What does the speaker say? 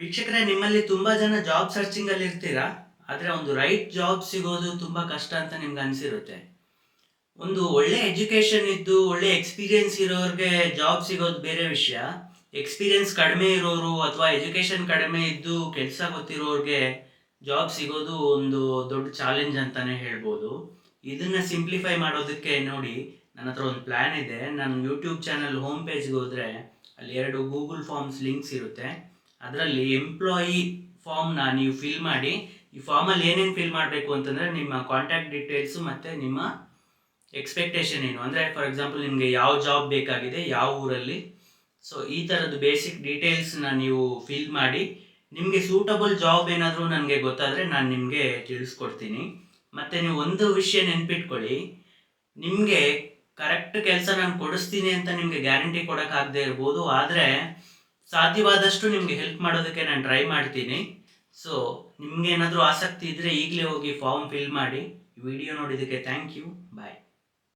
ವೀಕ್ಷಕರೇ, ನಿಮ್ಮಲ್ಲಿ ತುಂಬಾ ಜನ ಜಾಬ್ ಸರ್ಚಿಂಗ್ ಅಲ್ಲಿ ಇರ್ತೀರಾ. ಆದ್ರೆ ಒಂದು ರೈಟ್ ಜಾಬ್ ಸಿಗೋದು ತುಂಬಾ ಕಷ್ಟ ಅಂತ ನಿಮ್ಗೆ ಅನ್ಸಿರುತ್ತೆ. ಒಂದು ಒಳ್ಳೆ ಎಜುಕೇಶನ್ ಇದ್ದು ಒಳ್ಳೆ ಎಕ್ಸ್ಪೀರಿಯನ್ಸ್ ಇರೋರಿಗೆ ಜಾಬ್ ಸಿಗೋದು ಬೇರೆ ವಿಷಯ. ಎಕ್ಸ್ಪೀರಿಯನ್ಸ್ ಕಡಿಮೆ ಇರೋರು ಅಥವಾ ಎಜುಕೇಶನ್ ಕಡಿಮೆ ಇದ್ದು ಕೆಲಸ ಗೊತ್ತಿರೋರಿಗೆ ಜಾಬ್ ಸಿಗೋದು ಒಂದು ದೊಡ್ಡ ಚಾಲೆಂಜ್ ಅಂತಾನೆ ಹೇಳ್ಬೋದು. ಇದನ್ನ ಸಿಂಪ್ಲಿಫೈ ಮಾಡೋದಕ್ಕೆ ನೋಡಿ, ನನ್ನ ಹತ್ರ ಒಂದು ಪ್ಲಾನ್ ಇದೆ. ನನ್ನ ಯೂಟ್ಯೂಬ್ ಚಾನಲ್ ಹೋಮ್ ಪೇಜ್ಗೆ ಹೋದ್ರೆ ಅಲ್ಲಿ 2 ಗೂಗಲ್ ಫಾರ್ಮ್ಸ್ ಲಿಂಕ್ಸ್ ಇರುತ್ತೆ. ಅದರಲ್ಲಿ ಎಂಪ್ಲಾಯಿ ಫಾರ್ಮ್ನ ನೀವು ಫಿಲ್ ಮಾಡಿ. ಈ ಫಾರ್ಮಲ್ಲಿ ಏನೇನು ಫಿಲ್ ಮಾಡಬೇಕು ಅಂತಂದರೆ, ನಿಮ್ಮ ಕಾಂಟ್ಯಾಕ್ಟ್ ಡೀಟೇಲ್ಸು ಮತ್ತು ನಿಮ್ಮ ಎಕ್ಸ್ಪೆಕ್ಟೇಷನ್ ಏನು, ಅಂದರೆ ಫಾರ್ ಎಕ್ಸಾಂಪಲ್ ನಿಮಗೆ ಯಾವ ಜಾಬ್ ಬೇಕಾಗಿದೆ, ಯಾವ ಊರಲ್ಲಿ, ಸೊ ಈ ಥರದ್ದು ಬೇಸಿಕ್ ಡೀಟೇಲ್ಸ್ನ ನೀವು ಫಿಲ್ ಮಾಡಿ. ನಿಮಗೆ ಸೂಟಬಲ್ ಜಾಬ್ ಏನಾದರೂ ನನಗೆ ಗೊತ್ತಾದರೆ ನಾನು ನಿಮಗೆ ತಿಳಿಸ್ಕೊಡ್ತೀನಿ. ಮತ್ತು ನೀವು ಒಂದು ವಿಷಯ ನೆನ್ಪಿಟ್ಕೊಳ್ಳಿ, ನಿಮಗೆ ಕರೆಕ್ಟ್ ಕೆಲಸ ನಾನು ಕೊಡಿಸ್ತೀನಿ ಅಂತ ನಿಮಗೆ ಗ್ಯಾರಂಟಿ ಕೊಡೋಕ್ಕಾಗದೇ ಇರ್ಬೋದು, ಆದರೆ ಸಾಧ್ಯವಾದಷ್ಟು ನಿಮಗೆ ಹೆಲ್ಪ್ ಮಾಡೋದಕ್ಕೆ ನಾನು ಟ್ರೈ ಮಾಡ್ತೀನಿ. ಸೊ ನಿಮ್ಗೆ ಏನಾದರೂ ಆಸಕ್ತಿ ಇದ್ದರೆ ಈಗಲೇ ಹೋಗಿ ಫಾರ್ಮ್ ಫಿಲ್ ಮಾಡಿ. ವಿಡಿಯೋ ನೋಡಿದ್ದಕ್ಕೆ ಥ್ಯಾಂಕ್ ಯು. ಬಾಯ್.